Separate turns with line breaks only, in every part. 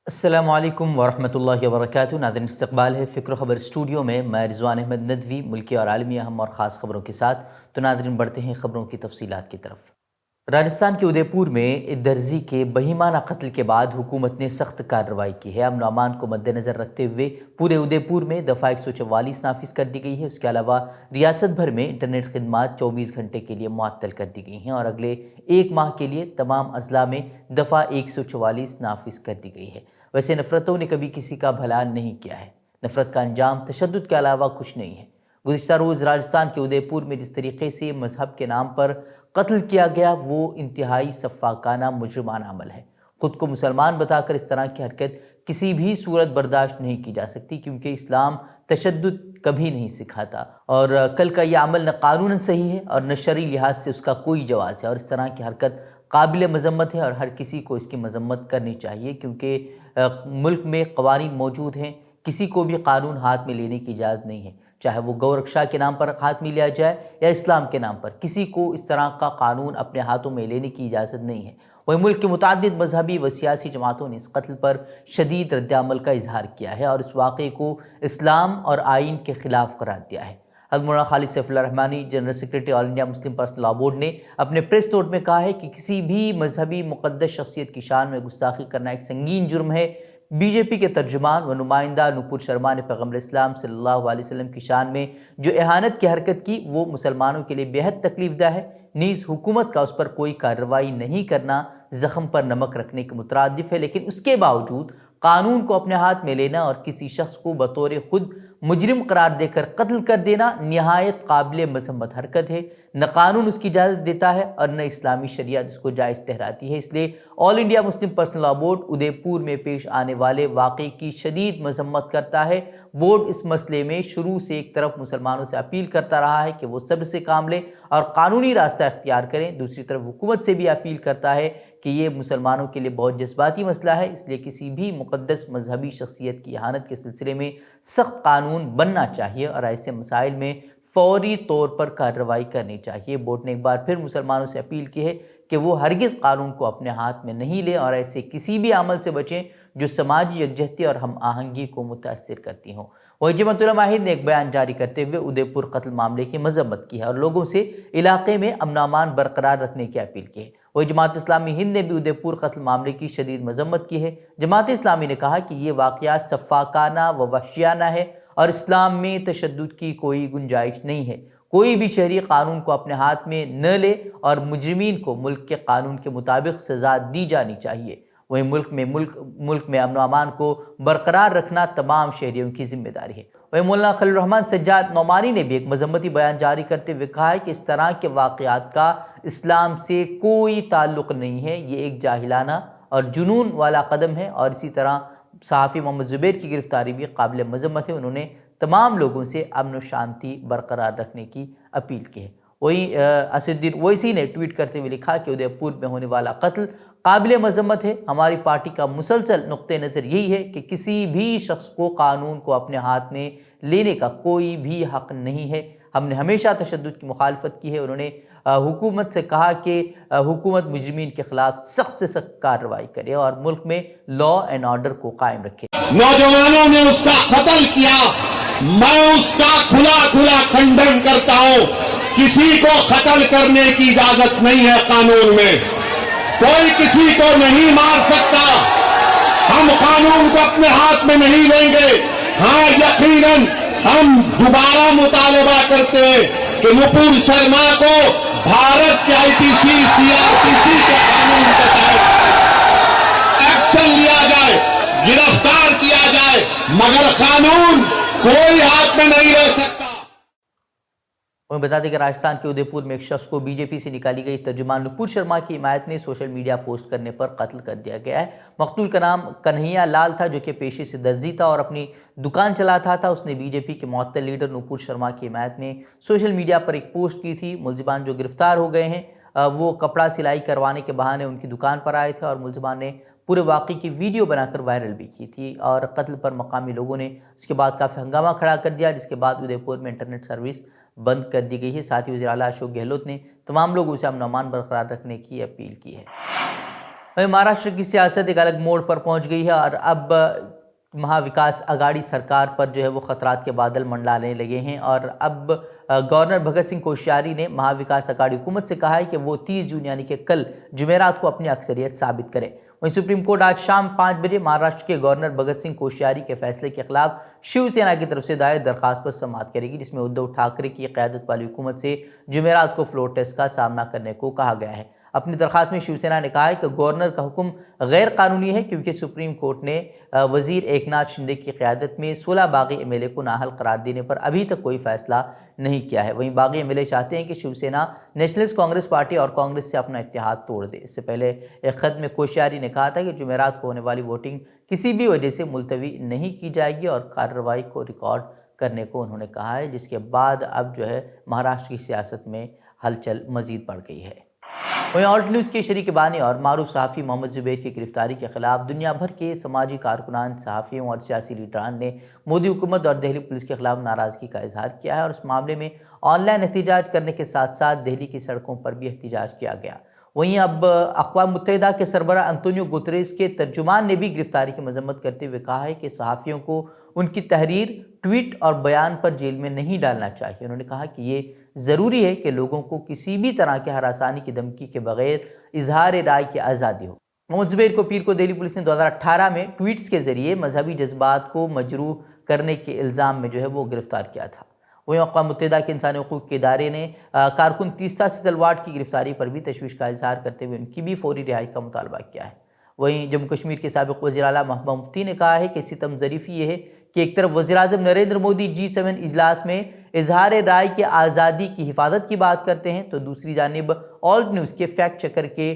السلام علیکم ورحمۃ اللہ وبرکاتہ۔ ناظرین، استقبال ہے فکر و خبر اسٹوڈیو میں رضوان احمد ندوی ملکی اور عالمی اہم اور خاص خبروں کے ساتھ۔ تو ناظرین، بڑھتے ہیں خبروں کی تفصیلات کی طرف۔ راجستھان کے ادے پور میں ایک درزی کے بہیمانہ قتل کے بعد حکومت نے سخت کارروائی کی ہے۔ امن و امان کو مد نظر رکھتے ہوئے پورے ادے پور میں دفعہ 144 نافذ کر دی گئی ہے۔ اس کے علاوہ ریاست بھر میں انٹرنیٹ خدمات 24 گھنٹے کے لیے معطل کر دی گئی ہیں اور اگلے ایک ماہ کے لیے تمام اضلاع میں دفعہ 144 نافذ کر دی گئی ہے۔ ویسے نفرتوں نے کبھی کسی کا بھلا نہیں کیا ہے۔ نفرت کا انجام تشدد کے علاوہ کچھ نہیں ہے۔ گزشتہ روز راجستھان کے ادے پور میں جس طریقے سے مذہب کے نام پر قتل کیا گیا، وہ انتہائی سفاکانہ مجرمانہ عمل ہے۔ خود کو مسلمان بتا کر اس طرح کی حرکت کسی بھی صورت برداشت نہیں کی جا سکتی، کیونکہ اسلام تشدد کبھی نہیں سکھاتا اور کل کا یہ عمل نہ قانوناً صحیح ہے اور نہ شرعی لحاظ سے اس کا کوئی جواز ہے، اور اس طرح کی حرکت قابل مذمت ہے اور ہر کسی کو اس کی مذمت کرنی چاہیے، کیونکہ ملک میں قوانین موجود ہیں۔ کسی کو بھی قانون ہاتھ میں لینے کی اجازت نہیں ہے، چاہے وہ گو رکشا کے نام پر ہاتھ میں لیا جائے یا اسلام کے نام پر۔ کسی کو اس طرح کا قانون اپنے ہاتھوں میں لینے کی اجازت نہیں ہے۔ وہی ملک کے متعدد مذہبی و سیاسی جماعتوں نے اس قتل پر شدید رد عمل کا اظہار کیا ہے اور اس واقعے کو اسلام اور آئین کے خلاف قرار دیا ہے۔ حضرت Maulana Khalid Saifullah Rahmani, general secretary All India Muslim Personal Law Board نے اپنے پریس نوٹ میں کہا ہے کہ کسی بھی مذہبی مقدس شخصیت کی شان میں گستاخی کرنا ایک سنگین جرم ہے۔ بی جے پی کے ترجمان و نمائندہ نپور شرما نے پیغمبر اسلام صلی اللہ علیہ وسلم کی شان میں جو اہانت کی حرکت کی، وہ مسلمانوں کے لیے بے حد تکلیف دہ ہے۔ نیز حکومت کا اس پر کوئی کارروائی نہیں کرنا زخم پر نمک رکھنے کے مترادف ہے، لیکن اس کے باوجود قانون کو اپنے ہاتھ میں لینا اور کسی شخص کو بطور خود مجرم قرار دے کر قتل کر دینا نہایت قابل مذمت حرکت ہے۔ نہ قانون اس کی اجازت دیتا ہے اور نہ اسلامی شریعت اس کو جائز ٹھہراتی ہے۔ اس لیے All India Muslim Personal Law Board Udaipur میں پیش آنے والے واقعے کی شدید مذمت کرتا ہے۔ بورڈ اس مسئلے میں شروع سے ایک طرف مسلمانوں سے اپیل کرتا رہا ہے کہ وہ صبر سے کام لیں اور قانونی راستہ اختیار کریں، دوسری طرف حکومت سے بھی اپیل کرتا ہے کہ یہ مسلمانوں کے لیے بہت جذباتی مسئلہ ہے، اس لیے کسی بھی مقدس مذہبی شخصیت کی اہانت کے سلسلے میں سخت قانون بننا چاہیے اور ایسے مسائل میں فوری طور پر کارروائی کرنی چاہیے۔ بورڈ نے ایک بار پھر مسلمانوں سے اپیل کی ہے کہ وہ ہرگز قانون کو اپنے ہاتھ میں نہیں لیں اور ایسے کسی بھی عمل سے بچیں جو سماجی یکجہتی اور ہم آہنگی کو متاثر کرتی ہوں۔ وہیں جماعت علماء ہند نے ایک بیان جاری کرتے ہوئے ادے پور قتل معاملے کی مذمت کی ہے اور لوگوں سے علاقے میں امن و امان برقرار رکھنے کی اپیل کی ہے۔ وہی جماعت اسلامی ہند نے بھی ادے پور قتل معاملے کی شدید مذمت کی ہے۔ جماعت اسلامی نے کہا کہ یہ واقعہ سفاکانہ و وحشیانہ ہے اور اسلام میں تشدد کی کوئی گنجائش نہیں ہے۔ کوئی بھی شہری قانون کو اپنے ہاتھ میں نہ لے اور مجرمین کو ملک کے قانون کے مطابق سزا دی جانی چاہیے۔ وہیں ملک میں امن و امان کو برقرار رکھنا تمام شہریوں کی ذمہ داری ہے۔ وہیں مولانا خلیل الرحمن سجاد نعمانی نے بھی ایک مذمتی بیان جاری کرتے ہوئے کہا ہے کہ اس طرح کے واقعات کا اسلام سے کوئی تعلق نہیں ہے، یہ ایک جاہلانہ اور جنون والا قدم ہے، اور اسی طرح صحافی محمد زبیر کی گرفتاری بھی قابل مذمت ہے۔ انہوں نے تمام لوگوں سے امن و شانتی برقرار رکھنے کی اپیل کی ہے۔ وہیں اسد الدین اویسی نے ٹویٹ کرتے ہوئے لکھا کہ ادے پور میں ہونے والا قتل قابل مذمت ہے۔ ہماری پارٹی کا مسلسل نقطہ نظر یہی ہے کہ کسی بھی شخص کو قانون کو اپنے ہاتھ میں لینے کا کوئی بھی حق نہیں ہے۔ ہم نے ہمیشہ تشدد کی مخالفت کی ہے۔ انہوں نے حکومت سے کہا کہ حکومت مجرمین کے خلاف سخت سے سخت کارروائی کرے اور ملک میں لاء اینڈ آرڈر کو قائم رکھے۔
نوجوانوں نے اس کا قتل کیا، میں اس کا کھلا کھلا کھنڈن کرتا ہوں۔ کسی کو قتل کرنے کی اجازت نہیں ہے قانون میں، کوئی کسی کو نہیں مار سکتا۔ ہم قانون کو اپنے ہاتھ میں نہیں لیں گے۔ ہاں، یقیناً ہم دوبارہ مطالبہ کرتے ہیں کہ نپور شرما کو بھارت کے آئی ٹی سی CRPC کے قانون کے تحت ایکشن لیا جائے، گرفتار کیا جائے، مگر قانون کوئی ہاتھ میں نہیں لے سکتا۔
ہمیں بتا دیں کہ راجستھان کے ادے پور میں ایک شخص کو بی جے پی سے نکالی گئی ترجمان نپور شرما کی حمایت میں سوشل میڈیا پوسٹ کرنے پر قتل کر دیا گیا ہے۔ مقتول کا نام کنہیا لال تھا، جو کہ پیشے سے درزی تھا اور اپنی دکان چلاتا تھا۔ اس نے بی جے پی کے معطل لیڈر نپور شرما کی حمایت میں سوشل میڈیا پر ایک پوسٹ کی تھی۔ ملزمان جو گرفتار ہو گئے ہیں وہ کپڑا سلائی کروانے کے بہانے ان کی دکان پر آئے تھے اور ملزمان نے پورے واقعے کی ویڈیو بنا کر وائرل بھی کی تھی اور قتل پر مقامی لوگوں نے اس کے بعد کافی ہنگامہ کھڑا کر دیا، جس کے بعد ادے پور میں انٹرنیٹ سروس بند کر دی گئی ہے۔ ساتھ ہی وزیر اعلیٰ اشوک گہلوت نے تمام لوگوں سے امن و امان برقرار رکھنے کی اپیل کی ہے۔ مہاراشٹر کی سیاست ایک الگ موڑ پر پہنچ گئی ہے اور اب مہا وکاس اگاڑی سرکار پر جو ہے وہ خطرات کے بادل منڈلانے لگے ہیں، اور اب گورنر بھگت سنگھ کوشیاری نے مہا وکاس اگاڑی حکومت سے کہا ہے کہ وہ 30 جون یعنی کہ کل جمعرات کو اپنی اکثریت ثابت کرے۔ وہیں سپریم کورٹ آج شام 5 بجے مہاراشٹر کے گورنر بھگت سنگھ کوشیاری کے فیصلے کے خلاف شیو سینا کی طرف سے دائر درخواست پر سماعت کرے گی، جس میں ادھو ٹھاکرے کی قیادت والی حکومت سے جمعرات کو فلور ٹیسٹ کا سامنا کرنے کو کہا گیا ہے۔ اپنی درخواست میں شیو سینا نے کہا ہے کہ گورنر کا حکم غیر قانونی ہے کیونکہ سپریم کورٹ نے وزیر ایک ناتھ شندے کی قیادت میں 16 باغی ایم ایل اے کو نااہل قرار دینے پر ابھی تک کوئی فیصلہ نہیں کیا ہے۔ وہیں باغی ایم ایل اے چاہتے ہیں کہ شیو سینا نیشنلسٹ کانگریس پارٹی اور کانگریس سے اپنا اتحاد توڑ دے۔ اس سے پہلے ایک خط میں کوشیاری نے کہا تھا کہ جمعرات کو ہونے والی ووٹنگ کسی بھی وجہ سے ملتوی نہیں کی جائے گی، اور کارروائی کو ریکارڈ کرنے کو انہوں نے کہا ہے، جس کے بعد اب جو ہے مہاراشٹر کی سیاست میں ہلچل مزید بڑھ گئی ہے۔ وہیں آلٹ نیوز کے شریک بانی اور معروف صحافی محمد زبیر کی گرفتاری کے خلاف دنیا بھر کے سماجی کارکنان، صحافیوں اور سیاسی لیڈران نے مودی حکومت اور دہلی پولیس کے خلاف ناراضگی کا اظہار کیا ہے، اور اس معاملے میں آن لائن احتجاج کرنے کے ساتھ ساتھ دہلی کی سڑکوں پر بھی احتجاج کیا گیا۔ وہیں اب اقوام متحدہ کے سربراہ انطونیو گوتریس کے ترجمان نے بھی گرفتاری کی مذمت کرتے ہوئے کہا ہے کہ صحافیوں کو ان کی تحریر، ٹویٹ اور بیان پر جیل میں نہیں ڈالنا چاہیے۔ انہوں نے کہا کہ یہ ضروری ہے کہ لوگوں کو کسی بھی طرح کے ہراسانی کی دھمکی کے بغیر اظہار رائے کی آزادی ہو۔ محمد زبیر کو پیر کو دہلی پولیس نے 2018 میں ٹویٹس کے ذریعے مذہبی جذبات کو مجروح کرنے کے الزام میں جو ہے وہ گرفتار کیا تھا۔ وہیں اقوام متحدہ کے انسانی حقوق کے ادارے نے کارکن تیستا سدلواڑ کی گرفتاری پر بھی تشویش کا اظہار کرتے ہوئے ان کی بھی فوری رہائی کا مطالبہ کیا ہے۔ وہیں جموں کشمیر کے سابق وزیر اعلیٰ محبوبہ مفتی نے کہا ہے کہ ستم ظریفی یہ ہے کہ ایک طرف وزیراعظم نریندر مودی G7 اجلاس میں اظہار رائے کی آزادی کی حفاظت کی بات کرتے ہیں، تو دوسری جانب آلٹ نیوز کے فیکٹ چیکر کے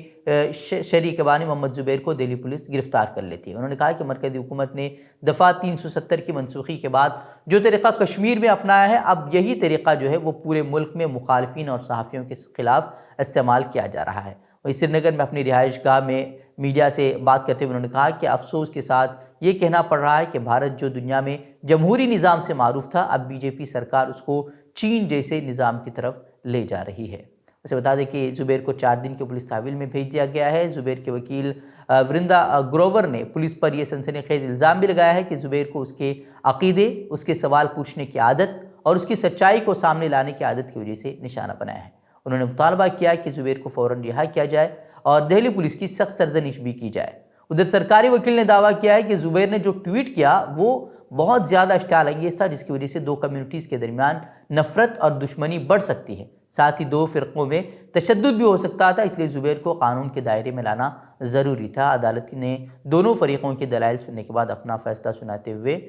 شریک بانی محمد زبیر کو دہلی پولیس گرفتار کر لیتی ہے۔ انہوں نے کہا کہ مرکزی حکومت نے دفعہ 370 کی منسوخی کے بعد جو طریقہ کشمیر میں اپنایا ہے، اب یہی طریقہ جو ہے وہ پورے ملک میں مخالفین اور صحافیوں کے خلاف استعمال کیا جا رہا ہے۔ وہیں سری نگر میں اپنی رہائش گاہ میں میڈیا سے بات کرتے ہوئے انہوں نے کہا کہ افسوس کے ساتھ یہ کہنا پڑ رہا ہے کہ بھارت جو دنیا میں جمہوری نظام سے معروف تھا، اب بی جے پی سرکار اس کو چین جیسے نظام کی طرف لے جا رہی ہے۔ اسے بتا دیں کہ زبیر کو 4 دن کی پولیس تحویل میں بھیج دیا گیا ہے۔ زبیر کے وکیل ورندا گروور نے پولیس پر یہ سنسنی خیز الزام بھی لگایا ہے کہ زبیر کو اس کے عقیدے، اس کے سوال پوچھنے کی عادت اور اس کی سچائی کو سامنے لانے کی عادت کی وجہ سے نشانہ بنایا ہے۔ انہوں نے مطالبہ کیا کہ زبیر کو فوراً رہا کیا جائے اور دہلی پولیس کی سخت سرزنش بھی کی جائے۔ ادھر سرکاری وکیل نے دعویٰ کیا ہے کہ زبیر نے جو ٹویٹ کیا وہ بہت زیادہ اشتعال انگیز تھا، جس کی وجہ سے 2 کمیونٹیز کے درمیان نفرت اور دشمنی بڑھ سکتی ہے، ساتھ ہی 2 فرقوں میں تشدد بھی ہو سکتا تھا، اس لیے زبیر کو قانون کے دائرے میں لانا ضروری تھا۔ عدالت نے دونوں فریقوں کے دلائل سننے کے بعد اپنا فیصلہ سناتے ہوئے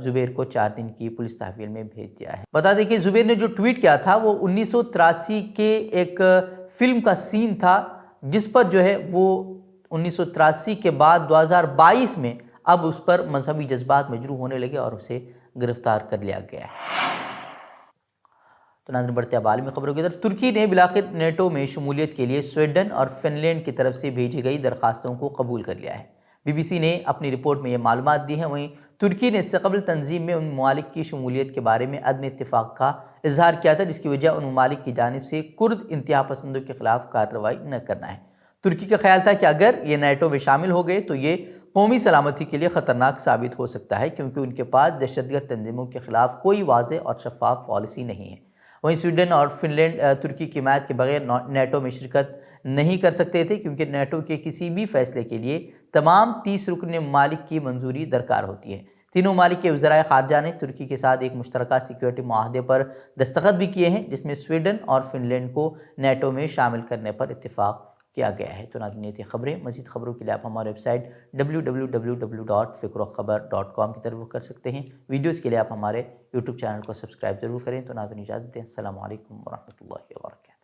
زبیر کو 4 دن کی پولیس تحویل میں بھیج دیا ہے۔ بتا دیں کہ زبیر نے جو ٹویٹ کیا تھا وہ 1983 کے ایک فلم کا سین تھا، جس پر جو ہے وہ 1983 کے بعد 2022 میں اب اس پر مذہبی جذبات مجروح ہونے لگے اور اسے گرفتار کر لیا گیا ہے۔ تو ناظرین بڑھتے اب عالمی خبروں کی طرف۔ ترکی نے بالآخر نیٹو میں شمولیت کے لیے سویڈن اور فن لینڈ کی طرف سے بھیجی گئی درخواستوں کو قبول کر لیا ہے۔ بی بی سی نے اپنی رپورٹ میں یہ معلومات دی ہیں۔ وہیں ترکی نے اس سے قبل تنظیم میں ان ممالک کی شمولیت کے بارے میں عدم اتفاق کا اظہار کیا تھا، جس کی وجہ ان ممالک کی جانب سے کرد انتہا پسندوں کے خلاف کارروائی نہ کرنا ہے۔ ترکی کا خیال تھا کہ اگر یہ نیٹو میں شامل ہو گئے تو یہ قومی سلامتی کے لیے خطرناک ثابت ہو سکتا ہے، کیونکہ ان کے پاس دہشت گرد تنظیموں کے خلاف کوئی واضح اور شفاف پالیسی نہیں ہے۔ وہیں سویڈن اور فن لینڈ ترکی کی حمایت کے بغیر نیٹو میں شرکت نہیں کر سکتے تھے، کیونکہ نیٹو کے کسی بھی فیصلے کے لیے تمام 30 رکن ممالک کی منظوری درکار ہوتی ہے۔ تینوں ممالک کے وزرائے خارجہ نے ترکی کے ساتھ ایک مشترکہ سیکیورٹی معاہدے پر دستخط بھی کیے ہیں، جس میں سویڈن اور فن لینڈ کو نیٹو میں شامل کرنے پر اتفاق کیا گیا ہے۔ تو ناظرین یہ تھی خبریں۔ مزید خبروں کے لیے آپ ہمارے ویب سائٹ www.fikrokhbar.com کی طرف کر سکتے ہیں۔ ویڈیوز کے لیے آپ ہمارے یوٹیوب چینل کو سبسکرائب ضرور کریں۔ تو ناظرین اجازت دیں، السلام علیکم ورحمۃ اللہ وبرکاتہ۔